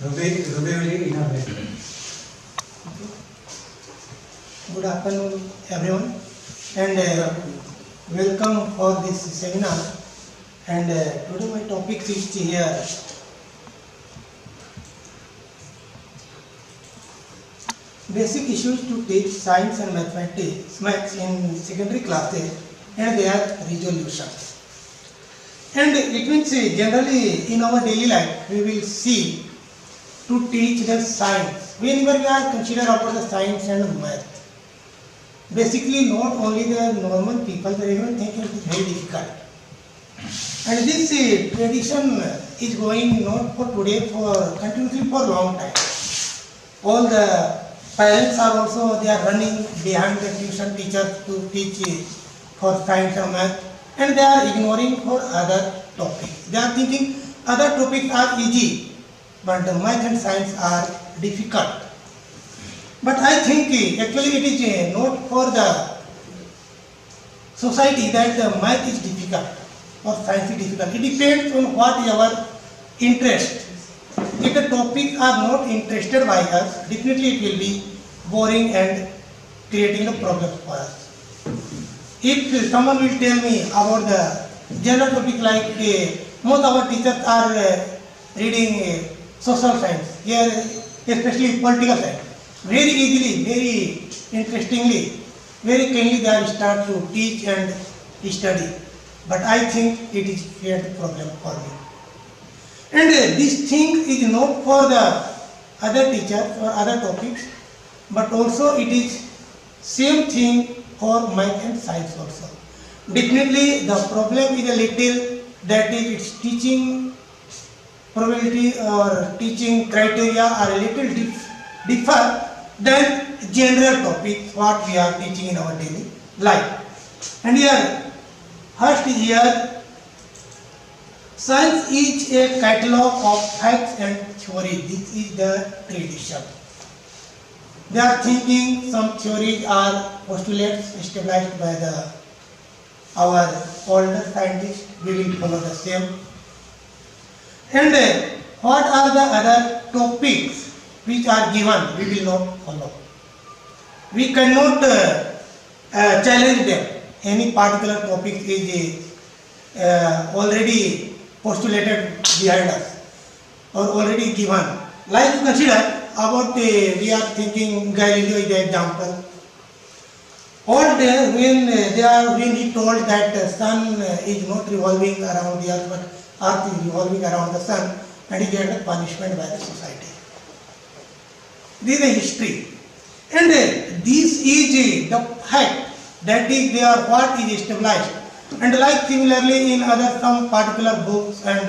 Ruby in a way. Good afternoon, everyone, and welcome for this seminar. And today my topic is here. Basic issues to teach science and maths in secondary classes and their resolutions. And it means generally in our daily life we will see to teach the science. Whenever we are consider about the science and math, basically not only the normal people, they even think it is very difficult. And this tradition is going not for today, for continuously for long time. All the parents are also, they are running behind the tuition teachers to teach for science and math, and they are ignoring for other topics. They are thinking other topics are easy, but the math and science are difficult. But I think actually it is not for the society that the math is difficult or science is difficult. It depends on what is our interest. If the topics are not interested by us, definitely it will be boring and creating a problem for us. If someone will tell me about the general topic like most of our teachers are reading social science, here especially political science, very easily, very interestingly, very kindly they are start to teach and study. But I think it is create a problem for me. And this thing is not for the other teachers or other topics, but also it is same thing for math and science also. Definitely the problem is a little, that is its teaching probability or teaching criteria are a little differ than general topics what we are teaching in our daily life. And here, first is here, science is a catalog of facts and theory. This is the tradition. They are thinking some theories are postulates established by our older scientists. We will follow the same. And what are the other topics which are given? We will not follow. We cannot challenge them. Any particular topic is already postulated behind us or already given. Like you consider about we are thinking Galileo is the example. All day when he told that the sun is not revolving around the earth but earth is revolving around the sun, and he get a punishment by the society. This is the history. And this is the fact, that is there what is established. And like similarly in other some particular books and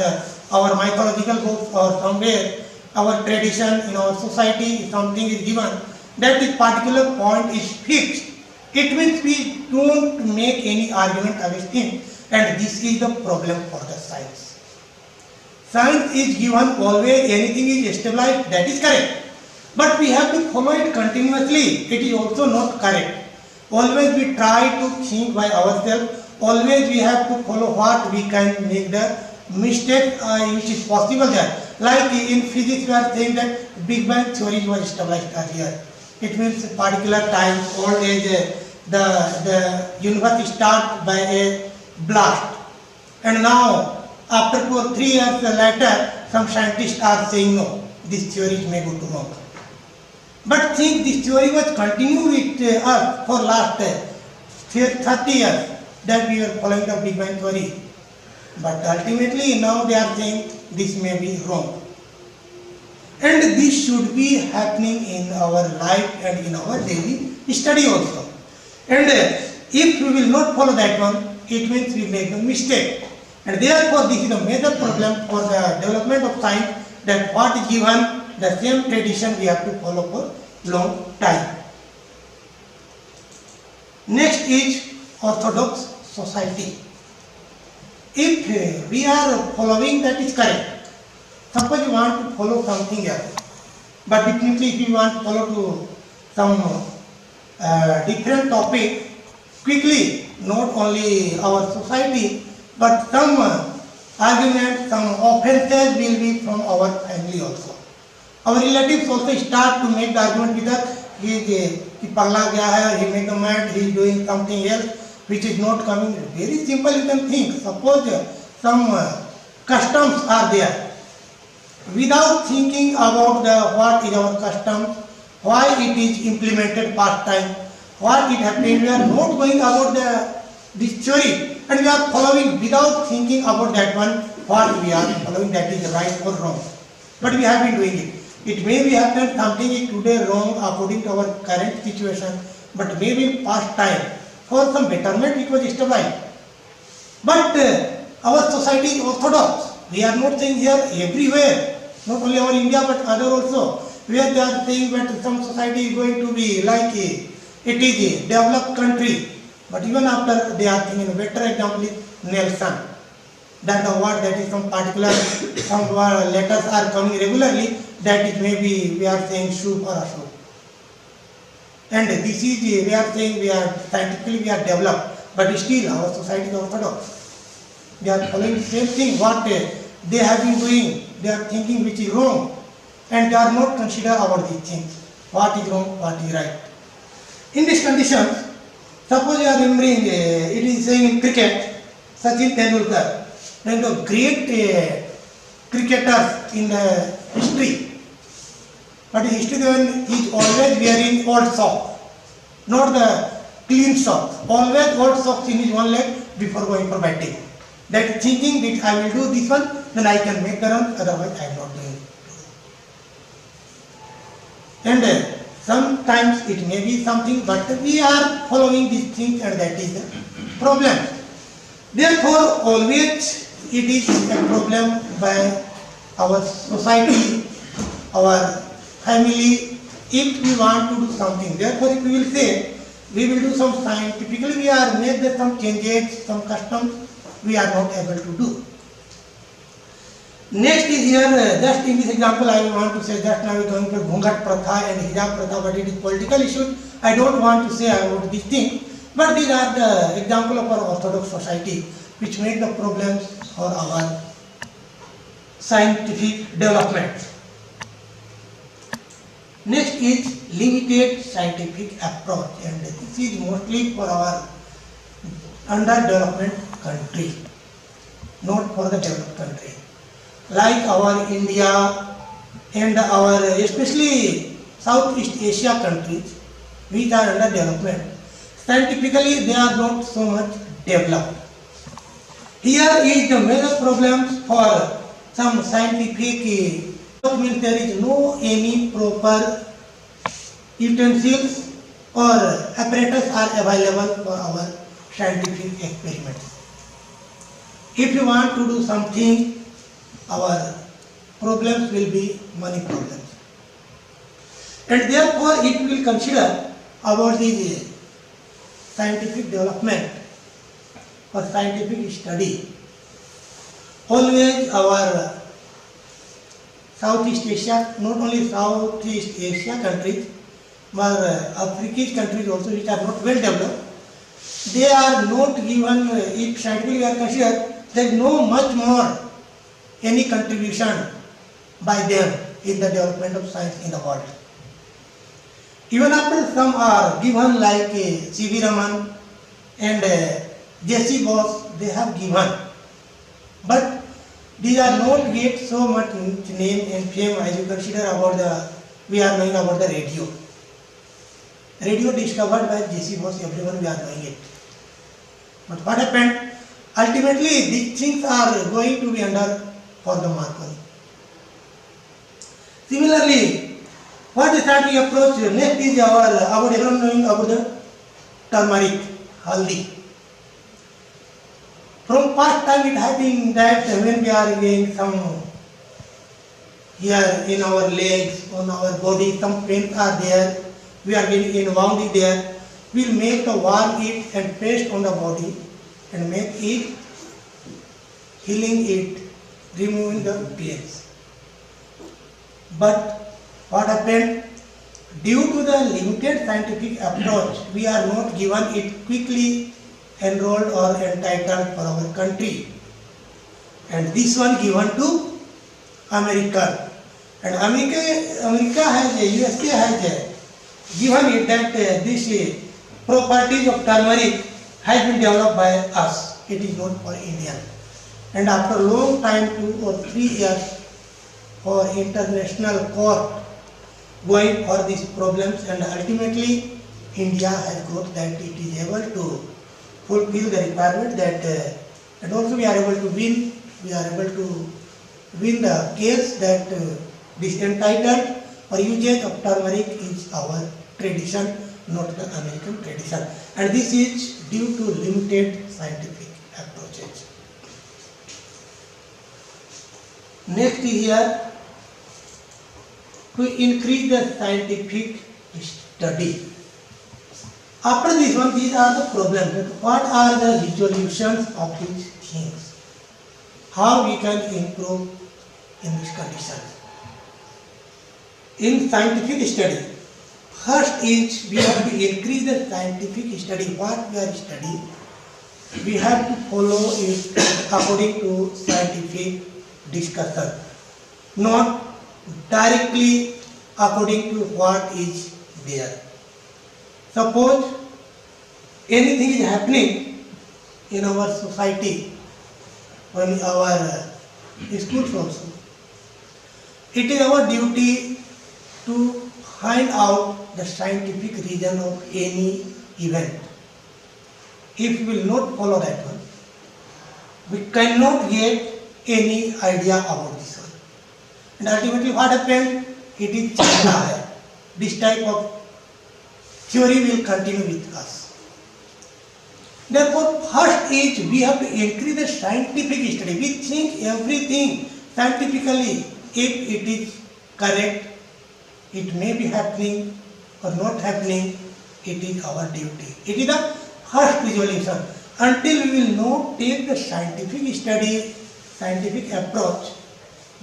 our mythological books or somewhere our tradition in our society something is given, that this particular point is fixed. It means we don't make any argument against him, and this is the problem for the science. Science is given always, anything is established, that is correct. But we have to follow it continuously, it is also not correct. Always we try to think by ourselves, always we have to follow what we can make the mistake which is possible there. Like in physics we are saying that Big Bang theory was established earlier. It means particular time, old age, the universe starts by a blast. And now after 2 or 3 years later, some scientists are saying no, this theory may go to wrong. But think this theory was continued with us for last 30 years that we were following the Big Bang theory. But ultimately now they are saying this may be wrong. And this should be happening in our life and in our daily study also. And if we will not follow that one, it means we make a mistake. And therefore this is a major problem for the development of science, that what is given, the same tradition we have to follow for long time. Next is orthodox society. If we are following, that is correct. Suppose you want to follow something else, but definitely if you want to follow to some different topic, quickly, not only our society, but some arguments, some offenses will be from our family also. Our relatives also start to make the argument with us, कि पगला गया है, he make the mad, he is doing something else which is not coming. Very simple, you can think. Suppose some customs are there. Without thinking about what is our custom, why it is implemented past time, what it happened, we are not going about this theory, and we are following without thinking about that one, what we are following, that is right or wrong. But we have been doing it. It may be happened something is today wrong according to our current situation, but maybe in past time for some betterment it was established. But our society is orthodox. We are not saying here everywhere, not only our India but other also, where they are saying that some society is going to be like it is a developed country. But even after they are thinking, a better example is Nelson. That the word, that is some particular, some letters are coming regularly, that it may be, we are saying Shubh or Ashubh. And this is, we are saying we are scientifically we are developed, but still our society is orthodox. They are following the same thing, what they have been doing, they are thinking which is wrong, and they are not consider about these things, what is wrong, what is right. In this condition, suppose you are remembering, it is saying in cricket, Sachin Tendulkar, one of the great cricketers in the history. But in history he is always wearing old socks, not the clean socks. Always old socks in his one leg before going for batting. That thinking that I will do this one, then I can make the run, otherwise I am not doing it. And sometimes it may be something, but we are following these things, and that is the problem. Therefore, always it is a problem by our society, our family, if we want to do something. Therefore, if we will say, we will do some scientifically, we are made some changes, some customs, we are not able to do. Next is here, just in this example, I want to say, just now we are going for Bhungat Pratha and Hijab Pratha, but it is political issue. I don't want to say about this thing, but these are the example of our orthodox society, which make the problems for our scientific development. Next is limited scientific approach, and this is mostly for our underdevelopment country, not for the developed country. Like our India and our especially Southeast Asia countries, which are under development, scientifically they are not so much developed. Here is the major problems for some scientific, means there is no any proper utensils or apparatus are available for our scientific experiments. If you want to do something, our problems will be money problems. And therefore, if we will consider about the scientific development or scientific study, always our Southeast Asia, not only Southeast Asia countries, but African countries also, which are not well developed, they are not given, if scientifically we are considered, there is no much more any contribution by them in the development of science in the world. Even after some are given like C.V. Raman and J.C. Bose, they have given. But these are not yet so much name and fame as you consider about the, we are knowing about the radio. Radio discovered by J.C. Bose, everyone we are knowing it. But what happened? Ultimately, these things are going to be under for the Marconi. Similarly, what is that we approach? Next is about everyone knowing about the turmeric, haldi. From past time it has been that when we are getting some here in our legs, on our body, some pains are there, we are getting involved there, we will make the warm it and paste on the body and make it, healing it, removing the pains. But what happened? Due to the limited scientific approach, we are not given it quickly enrolled or entitled for our country. And this one given to America. And America has USA has given it that this properties of turmeric has been developed by us. It is not for Indian. And after a long time, 2 or 3 years, for international court going for these problems, and ultimately India has got that it is able to fulfill the requirement that and also we are able to win. We are able to win the case that this entitled for usage of turmeric is our tradition, not the American tradition, and this is due to limited scientific approaches. Next here, to increase the scientific study. After this one, these are the problems. What are the resolutions of these things? How we can improve in this condition? In scientific study, first is we have to increase the scientific study. What we are studying, we have to follow it according to scientific discussion, not directly according to what is there. Suppose anything is happening in our society or in our schools also, it is our duty to find out the scientific reason of any event. If we will not follow that one, we cannot get any idea about this one. And ultimately what happened? It is China. This type of theory will continue with us. Therefore, first is we have to increase the scientific study. We think everything scientifically. If it is correct, it may be happening or not happening, it is our duty. It is the first resolution. Until we will not take the scientific study, scientific approach,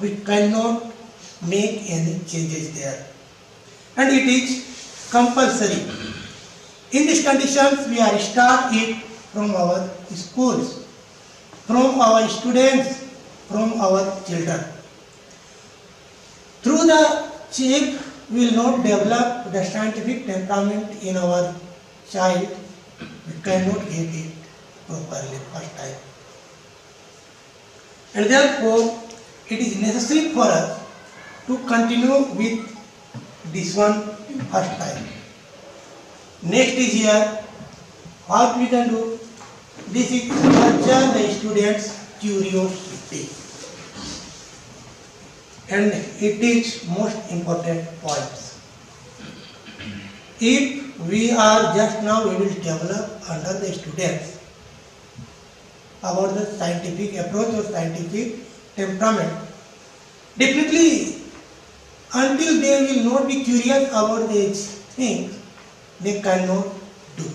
we cannot make any changes there. And it is compulsory. In these conditions, we are start it from our schools, from our students, from our children. Through the check, we will not develop the scientific temperament in our child. We cannot get it properly first time. And therefore, it is necessary for us to continue with this one first time. Next is here, what we can do, this is nurture the students' curiosity. And it is most important points. If we are just now, we will develop under the students about the scientific approach or scientific temperament. Definitely, until they will not be curious about these things, they cannot do.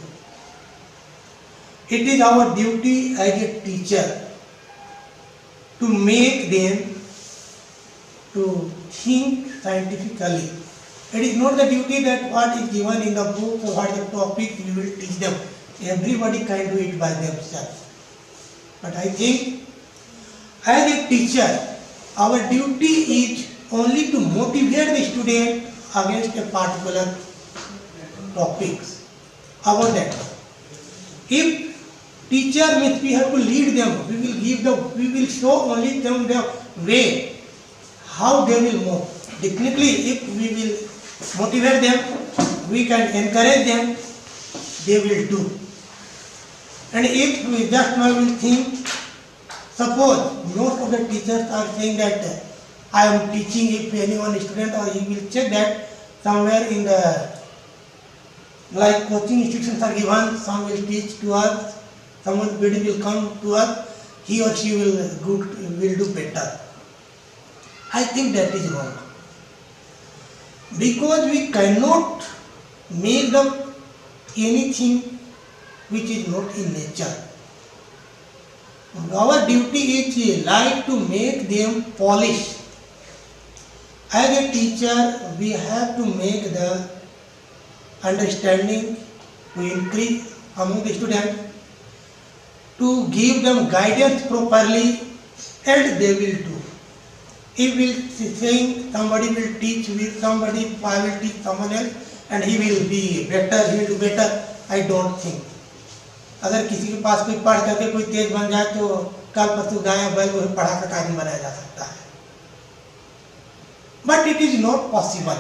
It is our duty as a teacher to make them to think scientifically. It is not the duty that what is given in the book or what is the topic we will teach them. Everybody can do it by themselves. But I think as a teacher, our duty is only to motivate the student against a particular topics about that. If teacher means we have to lead them, we will show only them the way how they will move. Definitely, if we will motivate them, we can encourage them, they will do. And if we just now will think, suppose most of the teachers are saying that I am teaching, if anyone student or he will check that somewhere in the like coaching institutions are given, some will teach to us, somebody will come to us, he or she will do better. I think that is wrong. Because we cannot make up anything which is not in nature. Our duty is like to make them polished. As a teacher, we have to make the understanding to increase among the students, to give them guidance properly, and they will do. He will saying somebody will teach with somebody, I will teach someone else, and he will be better, he will do better. I don't think. अगर किसी के पास कोई पढ़ करके कोई तेज बन जाए तो कल परसों गाय बैल को पढ़ा कर आदमी बनाया जा सकता है. But it is not possible.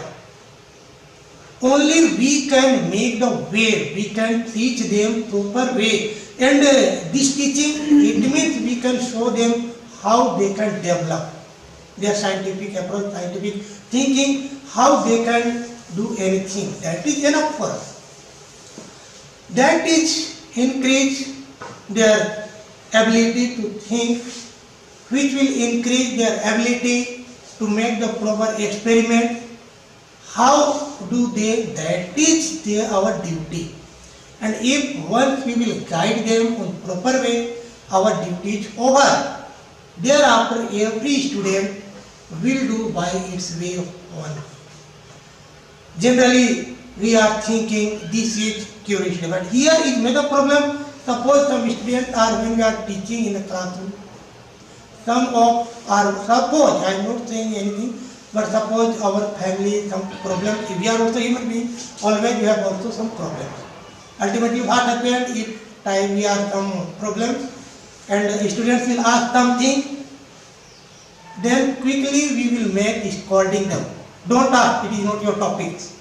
Only we can make the way, we can teach them proper way, and this teaching, it means we can show them how they can develop their scientific approach, scientific thinking, how they can do anything. That is enough for us. That is increase their ability to think, which will increase their ability to make the proper experiment. How do they? That is our duty. And if once we will guide them in proper way, our duty is over. Thereafter, every student will do by its way of one. Generally, we are thinking this is curiosity, but here is mega problem. Suppose some students are, when we are teaching in the classroom, some of our, suppose, I am not saying anything, but suppose our family some problem, if we are also human beings, always we have also some problems. Ultimately, what happened if time we have some problems and students will ask something, then quickly we will make scolding them. Don't ask, it is not your topics.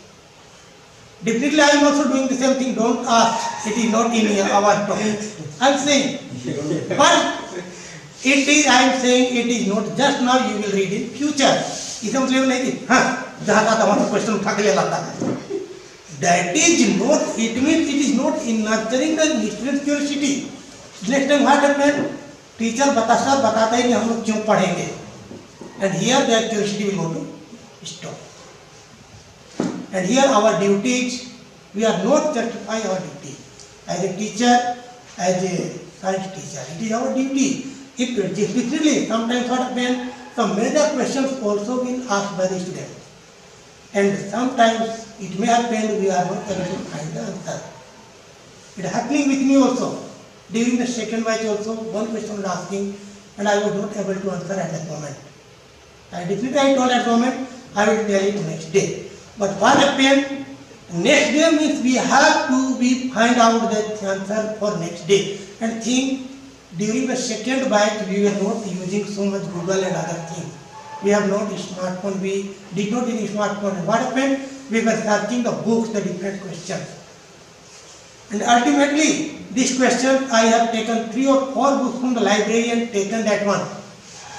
Definitely I am also doing the same thing, don't ask, it is not in our topics. I am saying, but it is, I am saying it is not just now, you will read in future. इसका मतलब नहीं कि हाँ जहाँ का तमाम question उठा के ले लाता है. That is not, it means it is not in nurturing the student's curiosity. Next time what happen? Teacher बताता ही नहीं हम लोग क्यों पढ़ेंगे. And here their curiosity will go to stop. And here our duty is, we are not justify our duty. As a teacher, as a science teacher, it is our duty. If definitely sometimes what happen, some major questions also been asked by the student, and sometimes it may happen we are not able to find the answer. It happening with me also. During the second batch also, one question was asking, and I was not able to answer at that moment. I told at that moment, I will tell it next day. But what happened? Next day means we have to find out the answer for next day, and think. During the second batch, we were not using so much Google and other things. We have not smartphone, we did not use smartphone. And what happened? We were searching the books, the different questions. And ultimately, this question, I have taken 3 or 4 books from the library and taken that one.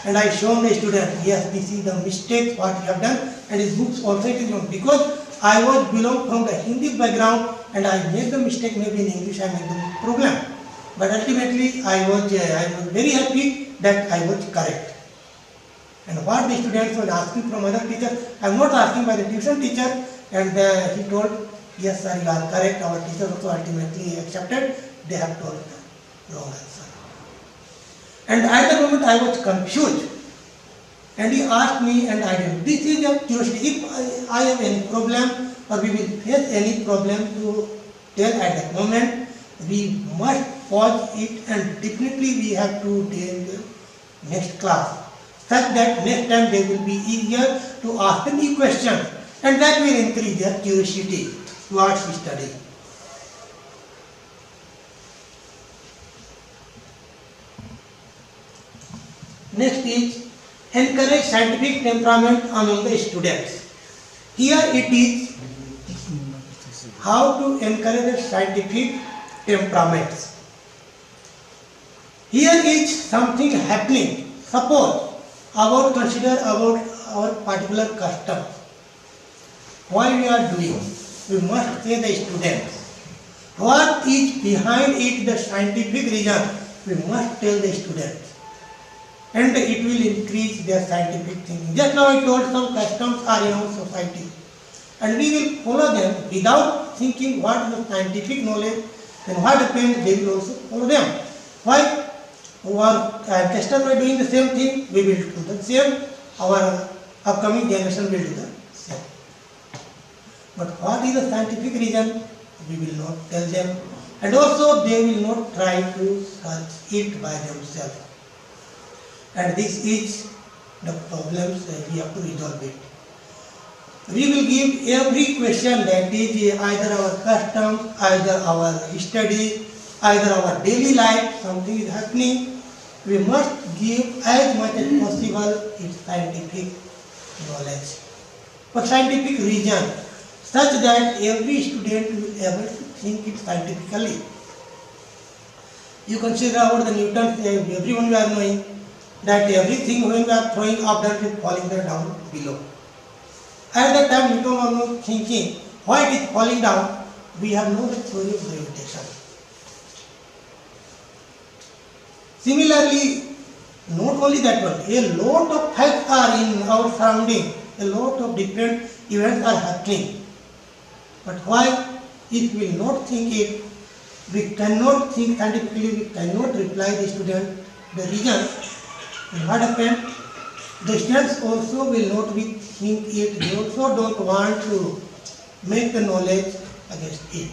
And I shown the student, yes, this is the mistake what you have done, and his books also it is not. Because I was belong from the Hindi background, and I made the mistake maybe in English, I made the problem. But ultimately, I was very happy that I was correct. And what the students were asking from other teachers, I am not asking by the tuition teacher, and he told, yes sir, you are correct. Our teacher also ultimately accepted. They have told the wrong answer. And at the moment I was confused. And he asked me, and I did. This is a curiosity. If I have any problem, or we will face any problem to tell at that moment, we must pause it, and definitely we have to deal the next class, such that next time they will be easier to ask the new question, and that will increase their curiosity towards study. Next is encourage scientific temperament among the students. Here it is how to encourage the scientific temperaments. Here is something happening. Suppose consider about our particular custom. What we are doing, we must say the students. What is behind it, the scientific reason, we must tell the students. And it will increase their scientific thinking. Just now I told some customs are in our society, and we will follow them without thinking what is the scientific knowledge. Then what happens, they will also follow them. Why? Our ancestors were doing the same thing, we will do the same. Our upcoming generation will do the same. But what is the scientific reason? We will not tell them. And also they will not try to search it by themselves. And this is the problems we have to resolve it. We will give every question that is either our custom, either our study, either our daily life, something is happening. We must give as much as possible its scientific knowledge. For scientific reason, such that every student will be able to think it scientifically. You consider about the Newton, everyone we are knowing that everything when we are throwing up down is falling down below. At that time Newton was not thinking why it is falling down, we have no theory of gravitation. Similarly, not only that one, a lot of facts are in our surrounding, a lot of different events are happening. But why? If we will not think it, we cannot think scientifically, we cannot reply the student the reason. What happened? The students also will not be think it, they also don't want to make the knowledge against it.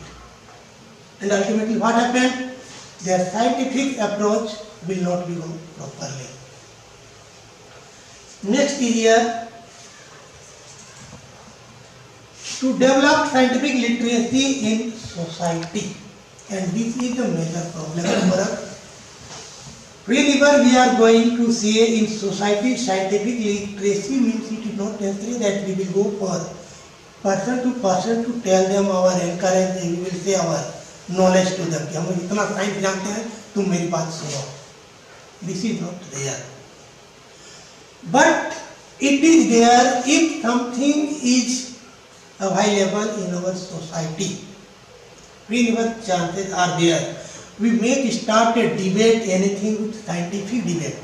And ultimately what happened? Their scientific approach will not be done properly. Next is here, to develop scientific literacy in society, and this is the major problem for us. Whenever we are going to say in society scientific literacy means it is not necessary that we will go for person to tell them our encourage, we will say our knowledge to them कि हम इतना science जानते हैं तुम मेरी बात सुनो. This is not there. But it is there if something is available in our society. Whenever chances are there, we make start a debate, anything with scientific debate.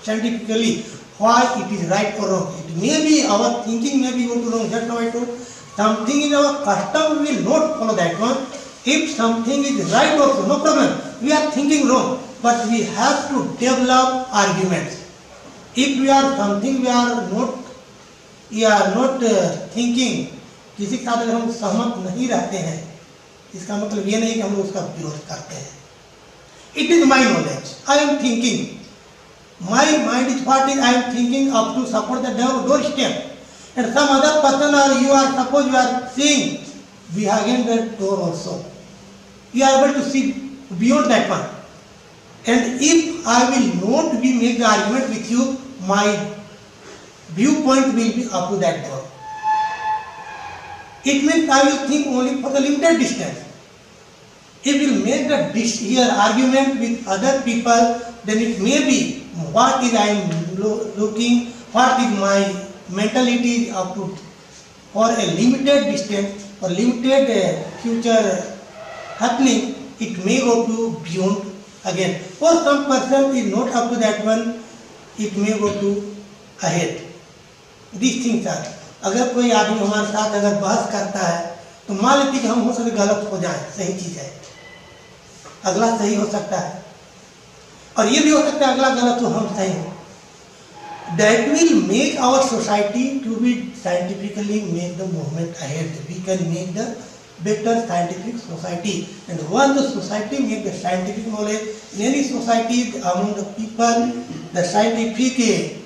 Scientifically, why it is right or wrong. It may be our thinking may be going to wrong. That's how I told. Something in our custom we will not follow that one. If something is right also, no problem. We are thinking wrong, but we have to develop arguments. If we are something we are not thinking, किसी के साथ अगर हम सहमत नहीं रहते हैं, इसका मतलब ये नहीं कि हम लोग उसका विरोध करते हैं. It is my knowledge. I am thinking. My mind is what is I am thinking up to support the doorstep. And some other person or you are suppose you are seeing behind the door also. You are able to see beyond that one. And if I will not be make the argument with you, my viewpoint will be up to that door. It means I will think only for the limited distance. If we will make the here argument with other people, then it may be what is I am looking, what is my mentality up to for a limited distance or limited future happening, it may go to beyond again. For some person is not up to that one, it may go to ahead. These things are. अगर कोई आदमी हमारे साथ अगर बहस करता है तो मान लेते कि हम हो सकते गलत हो जाए, सही चीज है, अगला सही हो सकता है और ये भी हो सकता है अगला गलत हो हम सही हो. That will make our society to be scientifically make the movement ahead. We can make the better scientific society, and once the society make the scientific knowledge in any society among the people, the scientific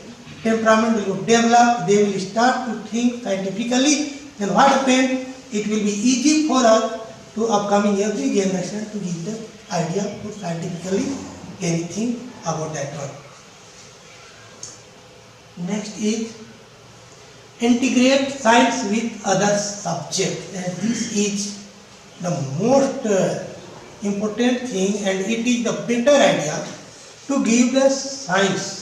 temperament will develop, they will start to think scientifically, then what happens? It will be easy for us to upcoming every generation to give the idea to scientifically anything about that one. Next is integrate science with other subjects, and this is the most important thing, and it is the better idea to give the science.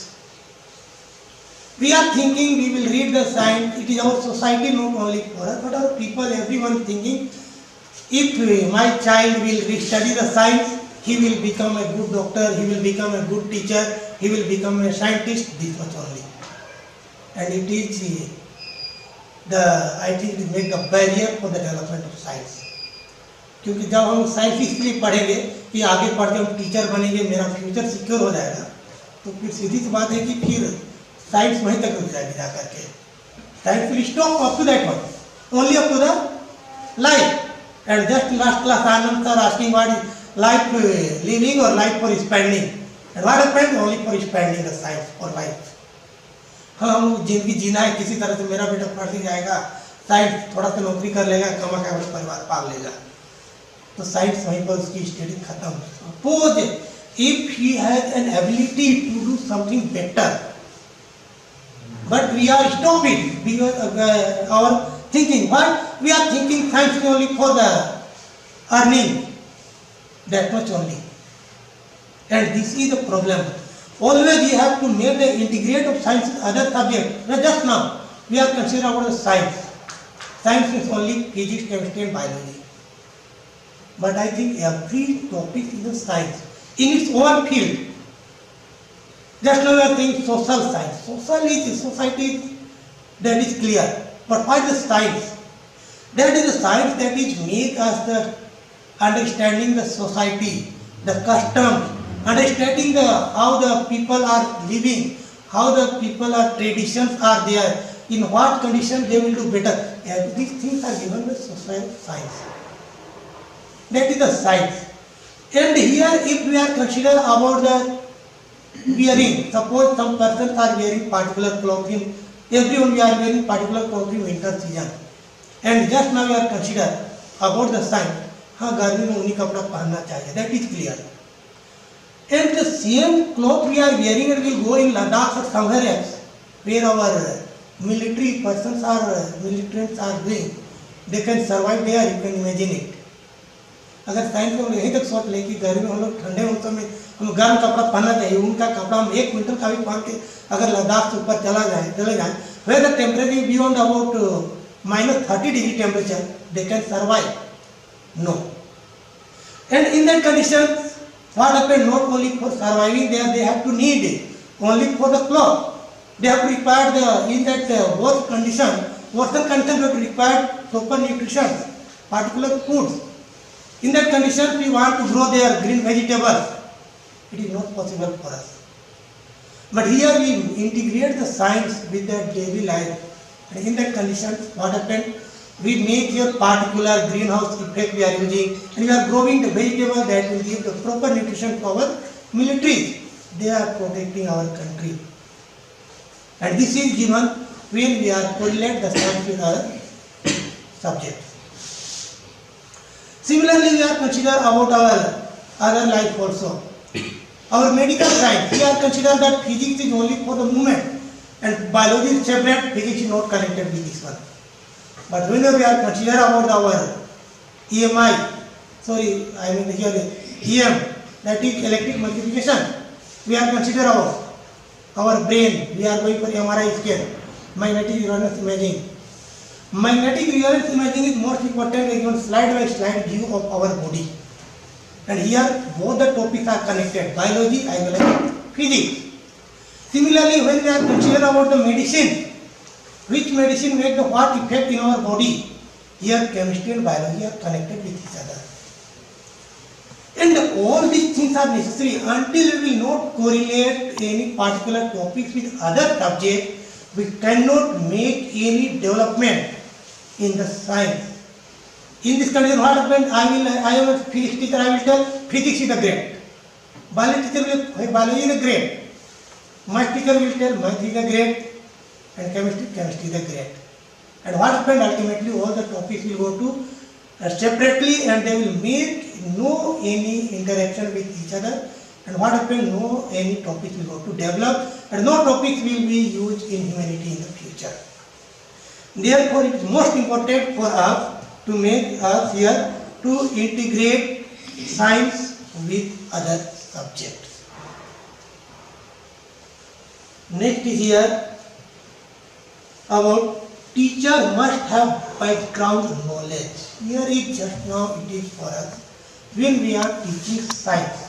We are thinking we will read the science, it is our society not only for us, but our people, everyone thinking, if my child will study the science, he will become a good doctor, he will become a good teacher, he will become a scientist, this much only. And it is I think it make a barrier for the development of science. क्योंकि जब हम science इसलिए पढ़ेंगे कि आगे पढ़ के हम टीचर बनेंगे, मेरा फ्यूचर सिक्योर हो जाएगा, तो फिर सीधी सी बात है कि फिर साइंस वहीं तक रुक जाएगी जा करके. Science will stop up to that one, only up to the life. And just last class Anand sir asking what is life living or life for spending, and what happened? Only for spending the science for life. हाँ हम जिंदगी जीना है किसी तरह से, मेरा बेटा पढ़ लिख जाएगा, साइंस थोड़ा सा नौकरी कर लेगा, कमा के अपना परिवार पाल लेगा, तो साइंस वहीं पर उसकी स्टडी खत्म। Suppose if he has an ability to do something better, but we are stopping because our thinking. What we are thinking science is only for the earning, that much only, and this is the problem. Always we have to make the integrate of science with other subjects. Now just now we are considering about the science. Science is only physics, chemistry and biology. But I think every topic is a science in its own field. Just now we are saying social science. Social is society, that is clear. But what is the science? That is the science that is make us the understanding the society, the customs, understanding the how the people are living, how the people are traditions are there, in what condition they will do better. These things are given by social science. That is the science. And here if we are consider about the wearing, suppose some persons are wearing particular clothing, everyone we are wearing particular clothing winter season, and just now we are consider about the science, हाँ गर्मी में उन्हीं कपड़ा पहनना चाहिए, that is clear. And the same cloth we are wearing and will go in Ladakh or somewhere else where our military persons are militants are doing, they can survive there, you can imagine it. अगर science को यहीं तक सोच ले कि गर्मी में हम लोग ठंडे मौसम में हम गर्म कपड़ा पहनना चाहिए, उनका कपड़ा हम 1 क्विंटल का भी पहन के अगर लद्दाख से ऊपर चले जाए where the temperature beyond about -30 degree temperature, they can survive? No. And in that condition, what happened? Not only for surviving there, they have to need only for the cloth. They have to require the in that worst condition they have to require proper nutrition, particular foods. In that condition, we want to grow their green vegetables. It is not possible for us. But here we integrate the science with the daily life. And in that condition, what happened? We make your particular greenhouse effect we are using, and we are growing the vegetable that will give the proper nutrition to our militaries. They are protecting our country. And this is given when we are correlate the science with our subjects. Similarly, we are consider about our other life also. Our medical science, we are consider that physics is only for the movement, and biology is separate, physics is not connected with this one. But whenever we are consider about our EMI, EM, that is electric multiplication, we are consider our brain, we are going for MRI scan, magnetic resonance imaging. Magnetic resonance imaging is most important, is one slide by slide view of our body. And here both the topics are connected, biology as well as physics. Similarly, when we are consider about the medicine, which medicine makes the what effect in our body, here chemistry and biology are connected with each other. And all these things are necessary. Until we will not correlate any particular topics with other subjects, we cannot make any development in the science. In this condition, what happened? I am a physics teacher, I will tell physics is the great. Biology teacher will say biology is the great. Math teacher will tell math is the great. And chemistry is the great. And what happened? Ultimately, all the topics will go to separately, and they will make no any interaction with each other. And what happened? No any topics will go to develop, and no topics will be used in humanity in the future. Therefore, it is most important for us to make us here to integrate science with other subjects. Next is here about teacher must have background knowledge. Here is just now it is for us when we are teaching science.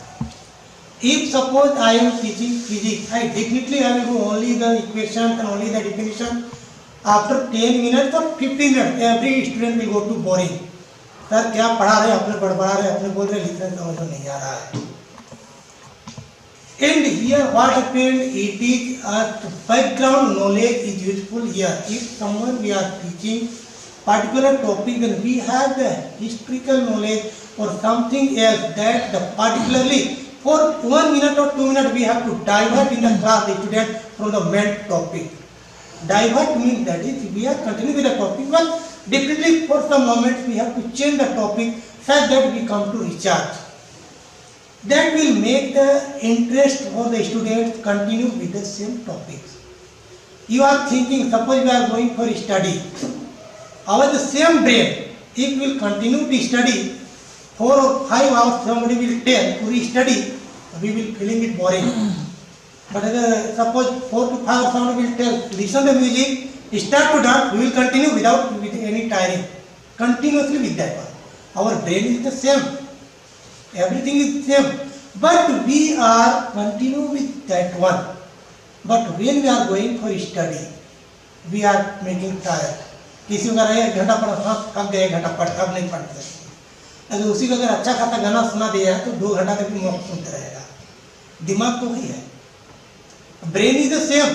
If suppose I am teaching physics, I definitely I will do only the equations and only the definition. After 10 minutes or 15 minutes, every student will go to boring. Sir क्या पढ़ा रहे अपने पढ़ा रहे अपने बोल रहे लिखने समझ में नहीं आ रहा है. And here what happened? It is a background knowledge is useful here. If someone we are teaching particular topic, then we have the historical knowledge or something else that the particularly for 1 minute or 2 minutes we have to divert in the class the student from the main topic. Divert means that is we are continuing with the topic, but definitely for some moments we have to change the topic such that we come to recharge. That will make the interest for the students continue with the same topics. You are thinking, suppose we are going for study. Our the same brain, if we will continue to study 4 or 5 hours, somebody will tell to study, we will feeling it boring. But suppose 4 to 5 hours, somebody will tell, listen to music, start to dance, we will continue without with any tiring, continuously with that one. Our brain is the same, everything is same, but we are continue with that one. But when we are going for study, we are making tired. किसी को अगर 1 घंटा पढ़ा, हाँ थक गए, 1 घंटा पढ़, अब नहीं पढ़ सकते। अगर उसी को अगर अच्छा खासा गाना सुना दिया है तो 2 घंटा तक भी मौत सुनते रहेगा। दिमाग तो वही है, brain is the same,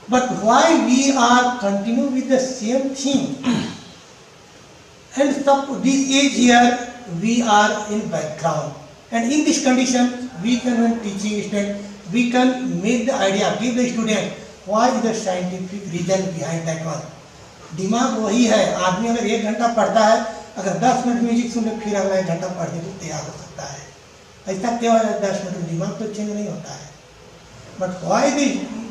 but why we are continue with the same thing? And this age here we are in background, and in this condition we can, when teaching student, we can make the idea, give the student why is the scientific reason behind that one. दिमाग वही है, आदमी अगर 1 घंटा पढ़ता है, अगर 10 minute music सुन ले फिर अगला 1 घंटा पढ़ने को तैयार हो सकता है। ऐसा क्यों है? 10 मिनट में दिमाग तो चेंज नहीं होता है। But why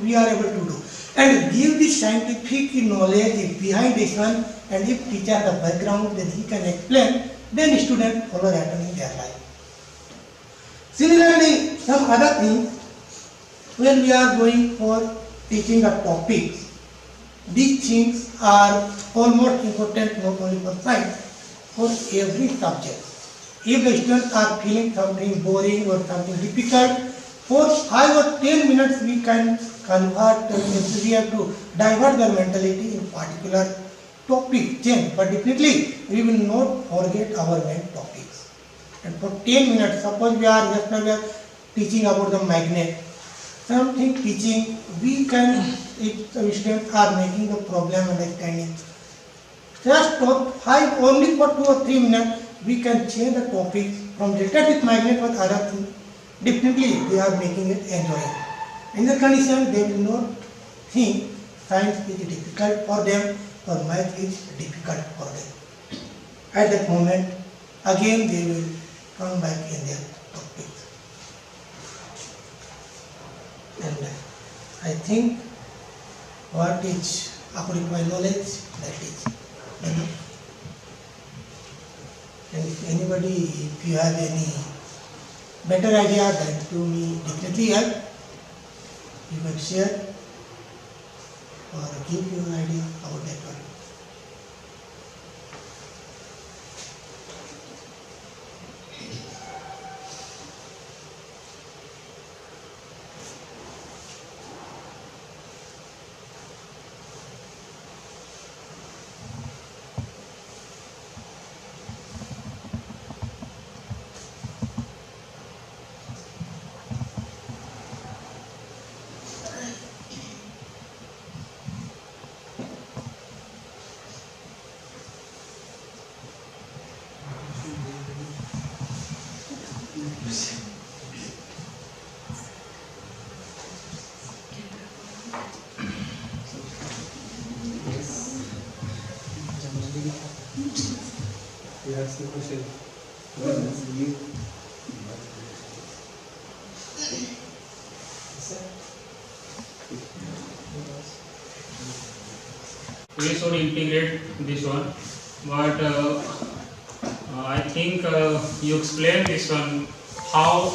we are able to do and give the scientific knowledge behind this one, and if teacher the background, then he can explain, then student follow that in their life. Similarly, some other things, when we are going for teaching a topics, these things are almost important not only for science, for every subject. If the students are feeling something boring or something difficult, for 5 or 10 minutes we can convert, we have to divert their mentality in particular topic change, but definitely we will not forget our main topics. And for 10 minutes, suppose we are just now we are teaching about the magnet, something teaching, we can, if the students are making the problem understanding, just for 5, only for 2 or 3 minutes, we can change the topic from related with magnet with other things. Definitely they are making it enjoying. In the condition, they will not think science is difficult for them or math is difficult for them. At that moment, again they will come back in their topics. And I think what is according to my knowledge, that is enough. And if anybody, if you have any better idea, that to me definitely help. You can share or give you an idea about that one. You ask the question. We should integrate this one, but I think you explain this one how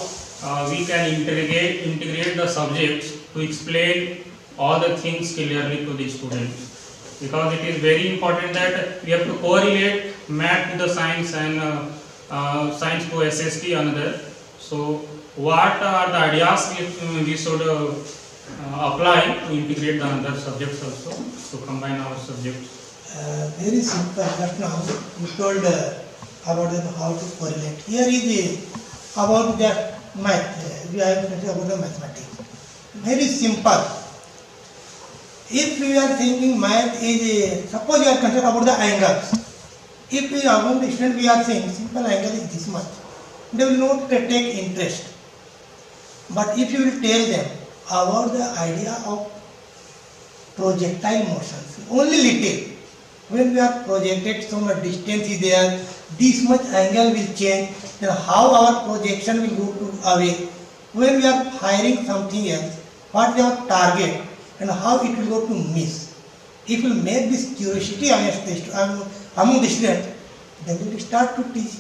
we can integrate the subjects to explain all the things clearly to the students, because it is very important that we have to correlate math to the science and science to SST another. So what are the ideas we should apply to integrate the other subjects also, to combine our subjects? Very simple. Just now you told about how to correlate. Here is about the math. We are talking about the mathematics. Very simple. If we are thinking math is, suppose you are concerned about the angles. If we are among the student, we are saying simple angle is this much, they will not take interest. But if you will tell them about the idea of projectile motions, only little. When we are projected, so much distance is there, this much angle will change, then how our projection will go to away. When we are firing something else, what is our target and how it will go to miss. If we make this curiosity among the students, then they will start to teach.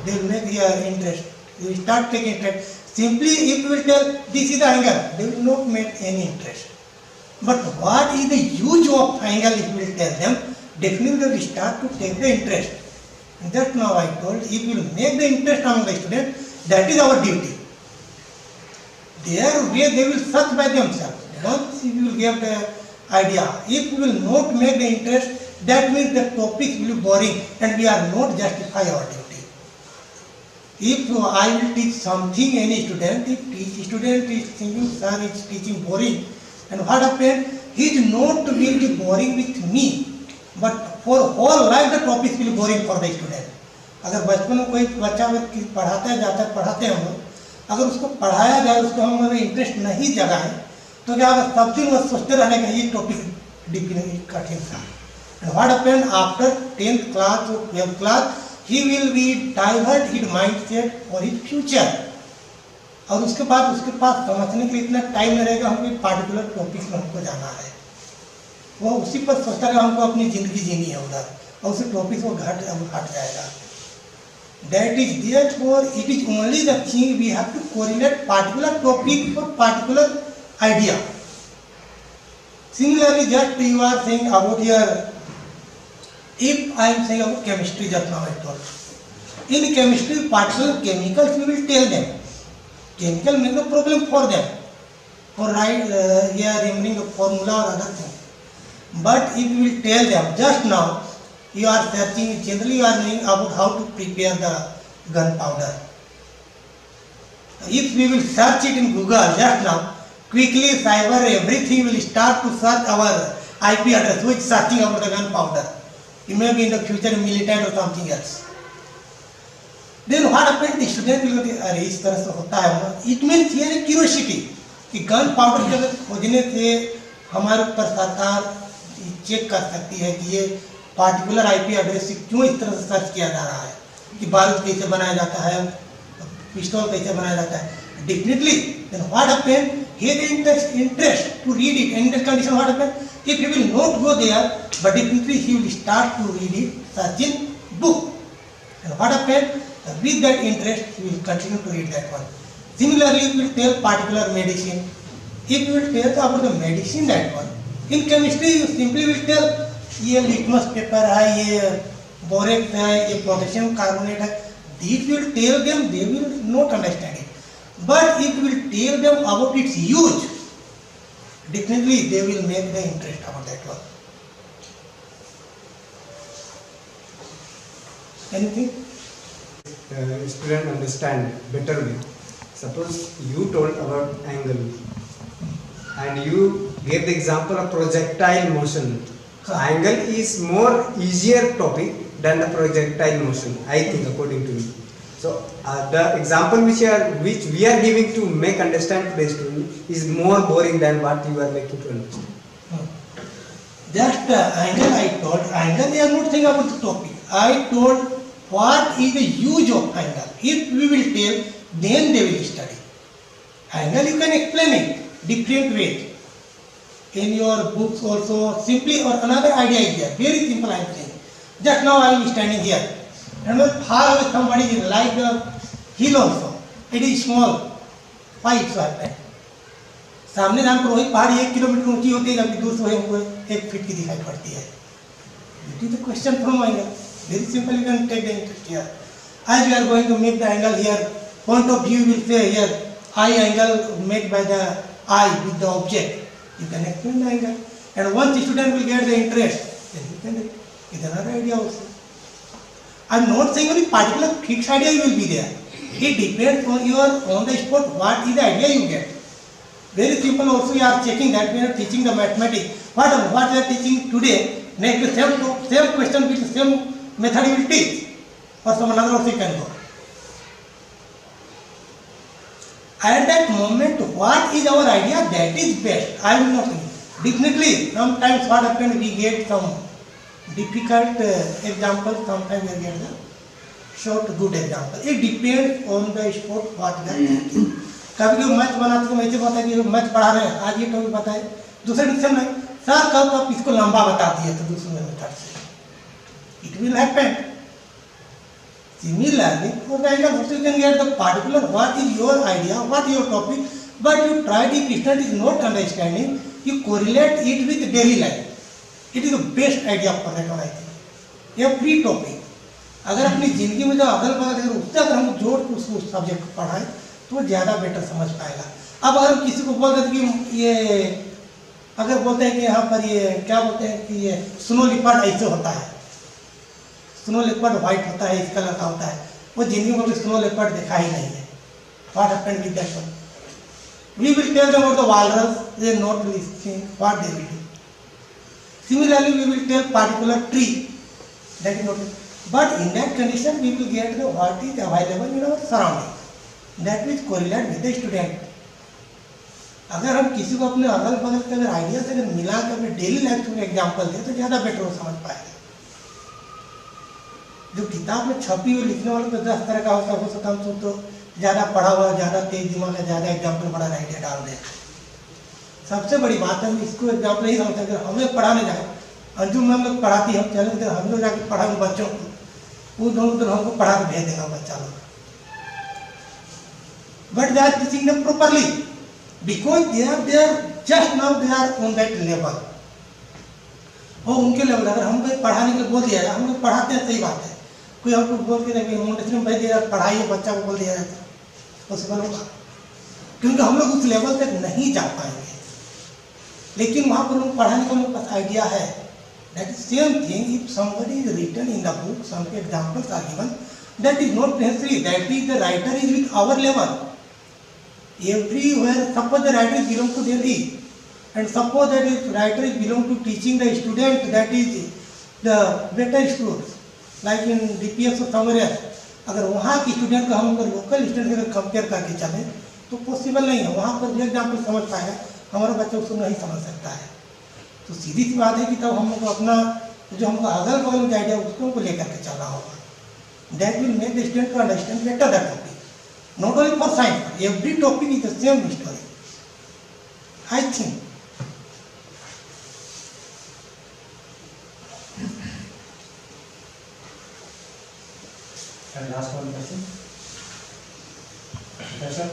They will make their interest. They will start taking interest. Simply if you will tell this is the angle, they will not make any interest. But what is the use of angle if you will tell them, definitely they will start to take the interest. And just now I told, if you will make the interest among the students, that is our duty. Their way they will search by themselves. Once you will give the idea, if you will not make the interest, that means the topic will be boring and we are not justify our duty. If I will teach something any student, if student is thinking sir is teaching boring, and what happened, he is not will be boring with me, but for whole life the topic will be boring for the student. अगर बचपन में कोई बच्चा पढ़ाता है जाता है पढ़ाते हैं हम लोग, अगर उसको पढ़ाया जाए उसको हम इंटरेस्ट नहीं जगाए तो क्या होगा, सब दिन वो सोचते रहने का ये टॉपिक कठिन था. And what happened after 10th class or 12th class, he will be divert his mindset for his future. और उसके बाद उसके पास समझने के लिए इतना टाइम नहीं रहेगा हमको पार्टिकुलर टॉपिक में हमको जाना है. वो उसी पर सोचता रहेगा हमको अपनी जिंदगी जीनी है उधर, और उसी टॉपिक को हट जाएगा. That is therefore it is only the thing we have to correlate particular topic for particular idea. Similarly, just you are saying about your, if I am saying about chemistry just now I told. In chemistry, particular chemicals we will tell them. Chemical make no problem for them, for here remembering a formula or other thing. But if you will tell them just now, you are searching, generally you are knowing about how to prepare the gunpowder. If we will search it in Google just now, quickly cyber everything will start to search our IP address, which searching about the gunpowder. It may be in the future militant or something else. Then what happens? The student will go, अरे इस तरह से होता है ना. It means here a curiosity कि gun powder के खोजने से हमारे ऊपर सरकार चेक कर सकती है कि ये पार्टिकुलर आईपी एड्रेस से क्यों इस तरह से सर्च किया जा रहा है, कि बारूद कैसे बनाया जाता है, पिस्टल कैसे बनाया जाता है. Definitely, then what happened? Here the interest to read it. In this condition, what happened? If he will not go there, but definitely he will start to read it, search in book. And what happened? With that interest, he will continue to read that one. Similarly, if you will tell particular medicine, if you will tell about the medicine that one, in chemistry you simply will tell ये litmus paper है, ये borax है, ये potassium carbonate है. If you will tell them, they will not understand it. But if you will tell them about its use, definitely they will make the interest about that one. Anything? Student understand better way. Suppose you told about angle and you gave the example of projectile motion. So angle is more easier topic than the projectile motion, I think, according to me. So the example which we are giving to make understand to the student is more boring than what you are making to understand. Just angle I told, angle they are not saying about the topic. I told what is the use of angle. If we will tell, then they will study. Angle you can explain it different ways. In your books also, simply or another idea is there. Very simple I am saying. Just now I am standing here. And when far away somebody is like a hill also. It is small. Why it so happen? सामने जान पर वही पहाड़ी 1 kilometre ऊंची होती है, जबकि दूर से वही 1 फीट की दिखाई पड़ती है. It is the question from angle. Very simple, you can take the interest here. As we are going to make the angle here, point of view will say here, eye angle made by the eye with the object. You can explain the angle. And once the student will get the interest, then you can get another idea also. I am not saying any particular fixed idea will be there. It depends on your on the spot what is the idea you get. Very simple also you are checking that we are teaching the mathematics. What we are teaching today, next the same question with the same method you will teach. Or some another also you can go. At that moment, what is our idea? That is best. I will not think. Definitely, sometimes what happens, we get some difficult example, sometimes we get the short good example. It depends on the sport what we are taking. कभी कभी math बनाते तो ऐसे होता है कि math पढ़ा रहे हैं, आज ये टॉपिक बताए, दूसरे दिन में सर कब आप इसको लंबा बता दिए तो दूसरे मेथड से it will happen. Similarly, for the angle also you can get the particular what is your idea, what is your topic, but you try if student is not understanding, you correlate it with daily life. It is the best idea for that one I think. Every topic. अगर अपनी जिंदगी में जो अगल बगल अगर उससे अगर हम जोड़ के उसको सब्जेक्ट को पढ़ाएं तो ज़्यादा बेटर समझ पाएगा. अब अगर हम किसी को बोल देते कि ये अगर बोलते हैं कि यहाँ पर ये क्या बोलते हैं कि ये स्नो लिपर्ड ऐसे होता है, स्नो लेपर्ड व्हाइट होता है, इस कलर का होता है, वो जिंदगी में स्नो लेपर्ड देखा ही नहीं है. What happened with that one? We will tell them about the walrus, they not listening, what they will do. Similarly, we will tell particular tree, that is not. But in that condition, we will get the what is available in our surrounding. That will correlate with the student. अगर हम किसी को अपने अगल बगल के अगर idea से अगर मिला कर अपने डेली लाइफ में एग्जाम्पल दें तो ज़्यादा बेटर वो समझ पाएगा. जो किताब में छपी हुई लिखने वाले तो 10 तरह का हो सकता हम तो ज़्यादा पढ़ा हुआ, ज़्यादा तेज दिमाग है, ज़्यादा एग्जाम्पल बड़ा आइडिया डाल दें. सबसे बड़ी बात है, हम इसको एग्जाम्पल नहीं समझते. अगर हमें पढ़ाने जाए, अंजुम में हम लोग पढ़ाती हम चले तो हम लोग जाकर पढ़ाएंगे बच्चों को, वो दोनों तो हमको पढ़ा के भेज देगा बच्चा लोग. But they are teaching them properly because they are just now they are on that level. और उनके लेवल अगर हम कोई पढ़ाने के लिए बोल दिया जाए, हम लोग पढ़ाते हैं, सही बात है. कोई हमको बोल के नहीं मोटेशन में भेज दिया पढ़ाइए बच्चा को बोल दिया जाए पॉसिबल होगा, क्योंकि हम लोग उस लेवल तक नहीं जा पाएंगे. लेकिन वहाँ पर उनको पढ़ाने का उनके पास आइडिया है. That is same thing if somebody is written in the book, some examples are given, that is not necessary that is the writer is with our level. Everywhere, suppose the writer belong to Delhi, and suppose that is writer is belong to teaching the student that is the better schools, like in DPS or somewhere else. अगर वहाँ की student को हम अगर local student से compare करके चलें तो पॉसिबल नहीं है. वहाँ पर जो एग्जाम्पल समझ पाएगा, हमारा बच्चा उसको नहीं समझ सकता है. तो सीधी सी बात है कि तब हम लोग अपना जो हमको अगल बगल में आइडिया उसको हमको लेकर के चलना होगा. That will make the student to understand better the topic. Not only for science, every topic is the same story, I think. And last one question. Yes, sir.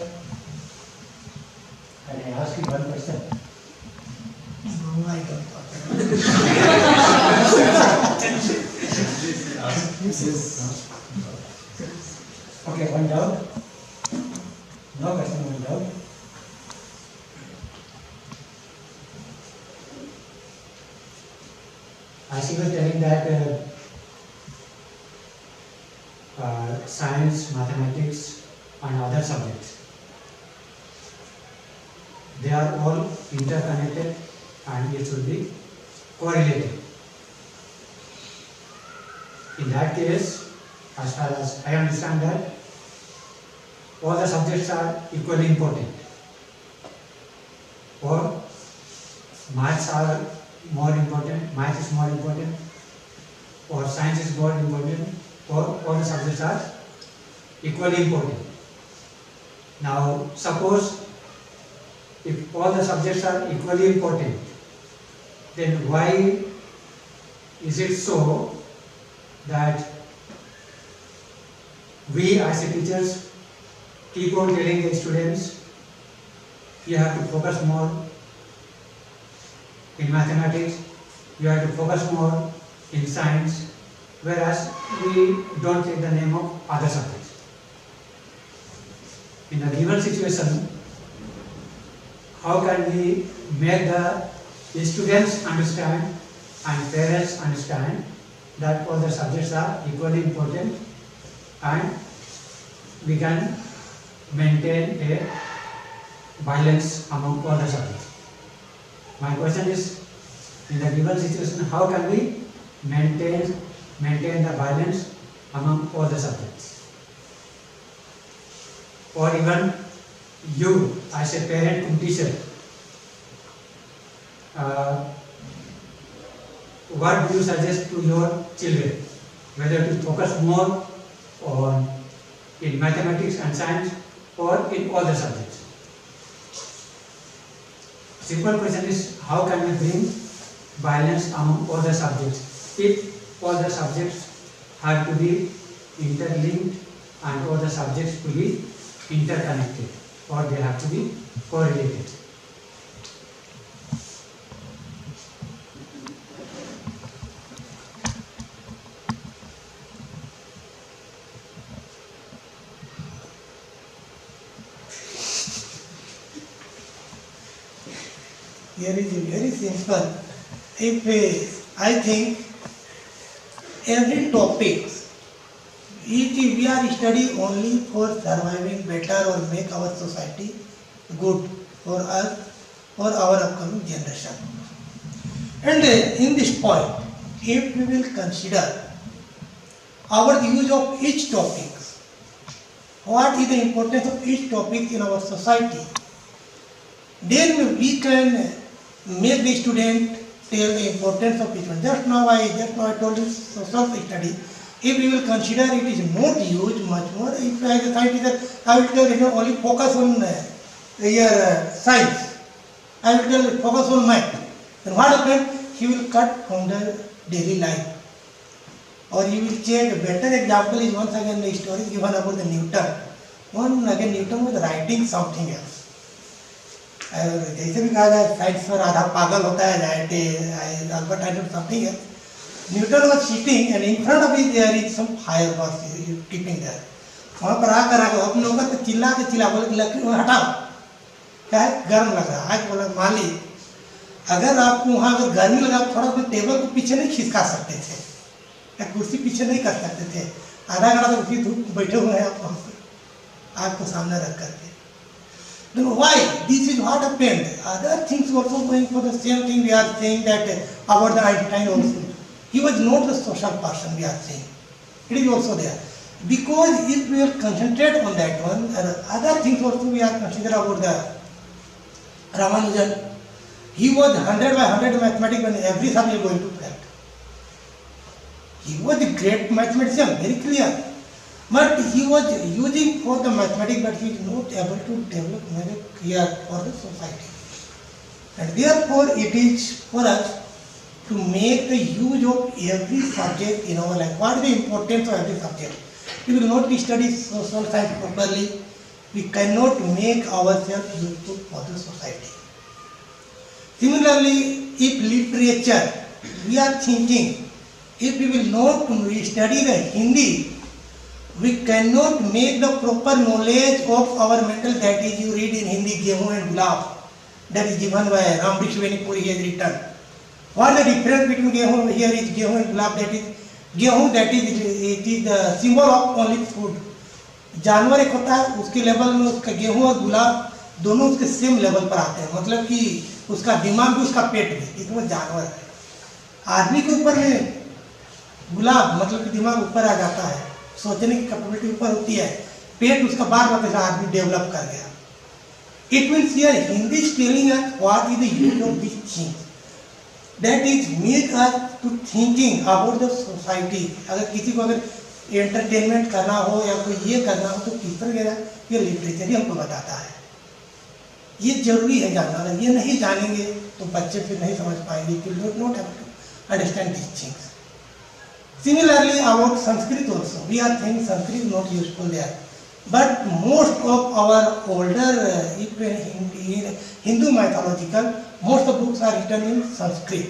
Can I ask you one question? No, I don't know. Okay, one doubt. No question, one doubt. As you were telling that science, mathematics and other subjects, they are all interconnected and it should be correlated. In that case, as far as I understand that, all the subjects are equally important, or maths are more important, math is more important, or science is more important, or all the subjects are equally important. Now suppose if all the subjects are equally important, then why is it so that we as a teachers keep on telling the students you have to focus more in mathematics, you have to focus more in science, whereas we don't take the name of other subjects. In a given situation, how can we make the students understand and parents understand that all the subjects are equally important and we can maintain a balance among all the subjects? My question is, in the given situation, how can we maintain the balance among all the subjects? Or even you as a parent and teacher, what do you suggest to your children? Whether to focus more on in mathematics and science or in all the subjects? Simple question is, how can we bring balance among all the subjects if all the subjects have to be interlinked and all the subjects to be interconnected, or they have to be correlated? Here is very simple. If I think every topic, if we are studying only for surviving better or make our society good for us or our upcoming generation. And in this point, if we will consider our use of each topic, what is the importance of each topic in our society, then we can make the student tell the importance of each one. Just now I told you social study. If we will consider it is not used much more, if I as a scientist, I will tell only focus on your science. I will tell focus on math. Then what happens? He will cut from the daily life. Or he will change. A better example is once again the story given about the Newton. One again Newton was writing something else. जैसे भी कहा जाए science पर आधा पागल होता है Albert Einstein something है Newton was sitting and in front of his there is some fire was keeping there वहां पर आकर अपने ऊपर तो चिल्ला बोले लकड़ी हटाओ क्या है गर्म लग रहा है बोला माली अगर आपको वहां अगर गर्मी लगा थोड़ा सा टेबल को पीछे नहीं खिसका सकते थे या कुर्सी पीछे नहीं कर सकते थे आधा घंटा तो उसी धूप बैठे हुए हैं आप आपको सामने रख करके. Then why? This is what happened. Other things also going for the same thing we are saying that about the Einstein also. He was not the social person we are saying. It is also there. Because if we will concentrate on that one, other things also we are consider about the Ramanujan. He was 100 by 100 mathematics when every subject going to fail. He was a great mathematician, very clear. But he was using for the mathematics, but he is not able to develop very clear for the society. And therefore, it is for us to make the use of every subject in our life. What is the importance of every subject? We will not study social science properly. We cannot make ourselves useful for the society. Similarly, if literature, we are thinking, if we will not study the Hindi, we cannot make the proper knowledge of our mental, that is you read in Hindi Gehu and Gulab, that is given by Rambrish Venipuri, he has written. What is the difference between Gehu, here is Gehu and Gulab, that is Gehu, that is it is the symbol of only food. जानवर एक होता है उसके level में उसका गेहूं और गुलाब दोनों उसके सेम लेवल पर आते हैं मतलब कि उसका दिमाग भी उसका पेट भी इसमें जानवर है. आदमी के ऊपर में गुलाब मतलब कि दिमाग ऊपर आ जाता है सोचने की कैपेबिलिटी ऊपर होती है पेट उसका बार बार जैसा आदमी डेवलप कर गया. It means here Hindi is telling us what is the use of this things that is make us to thinking about the society. अगर किसी को अगर एंटरटेनमेंट करना हो या कोई ये करना हो तो किस तरह ये लिटरेचर ही हमको बताता है. ये जरूरी है जानना. अगर ये नहीं जानेंगे तो बच्चे फिर नहीं समझ पाएंगे. Will not have to understand this things. Similarly, about Sanskrit also, we are saying Sanskrit is not useful there. But most of our older Hindu mythological, most of books are written in Sanskrit.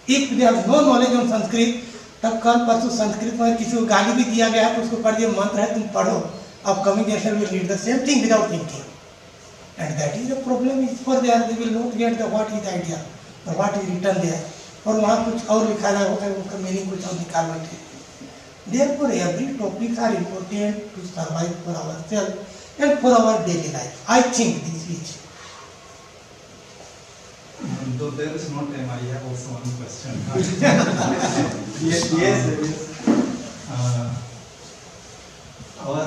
If they have no knowledge on Sanskrit, तब कल परसों संस्कृत में किसी को गाली भी दिया गया है तो उसको पढ़ दिया मंत्र है तुम पढ़ो. Upcoming generation will read the same thing without thinking. And that is the problem is for there. They will not get the what is the idea or what is written there. और वहाँ कुछ और लिखा रहा होता है उनका meaning कुछ और निकाल बैठे. Therefore, every topics are important to survive for ourselves and for our daily life. I think this is. Though there is no time, I have also one question. Yes, there is. Our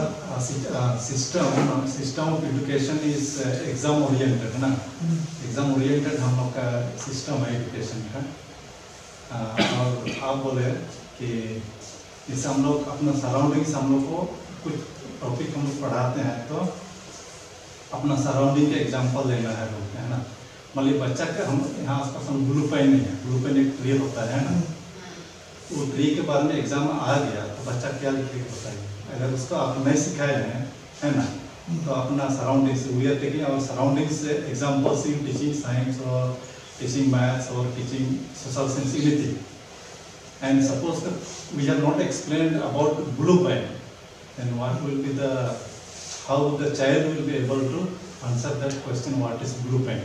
system of education is exam oriented है ना, exam oriented हम लोग का system है education का। और आप बोले कि जैसे हम लोग अपना सराउंडिंग्स हम लोग को कुछ टॉपिक हम लोग पढ़ाते हैं तो अपना सराउंडिंग के एग्जाम्पल लेना है लोग, है ना। मान लीजिए बच्चा का हम यहाँ आसपास हम ब्लू पेन नहीं है, ब्लू पेन एक ट्री होता है ना, वो ट्री के बारे में एग्जाम आ गया तो बच्चा क्या लिखेगा बताइए। अगर उसको आप नहीं सिखाए हैं, है ना, तो अपना surroundings we are taking our surroundings examples in teaching science और टीचिंग मैथ्स और teaching social science anything. And suppose that we have not explained about blue pen, then what will be the, how the child will be able to answer that question, what is blue pen?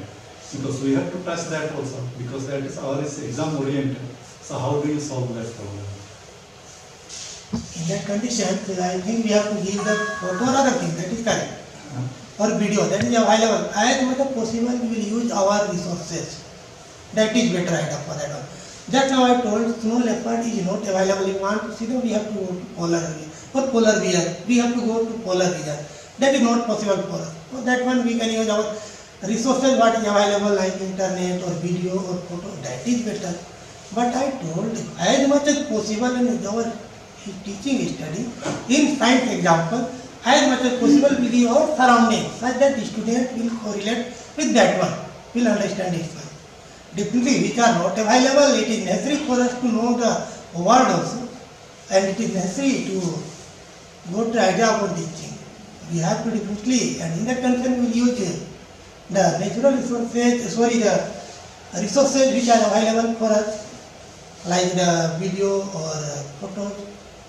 Because we have to touch that also, because that is our is exam oriented. So how do you solve that problem? In that condition, I think we have to give the photo or other thing, that is correct. Or video, that is available. As much as possible, we will use our resources. That is better idea for that one. Just now I told snow leopard is not available. If you want to see them, we have to go to polar region. For polar bear, we have to go to polar region. That is not possible for us. For that one, we can use our resources what is available like internet or video or photo. That is better. But I told as much as possible in our teaching study, in science example, as much as possible with your surroundings, such that the student will correlate with that one, will understand it. Definitely, which are not available, it is necessary for us to know the word also, and it is necessary to go to idea about this thing. We have to definitely, and in that condition we will use the natural resources, the resources which are available for us, like the video or photos,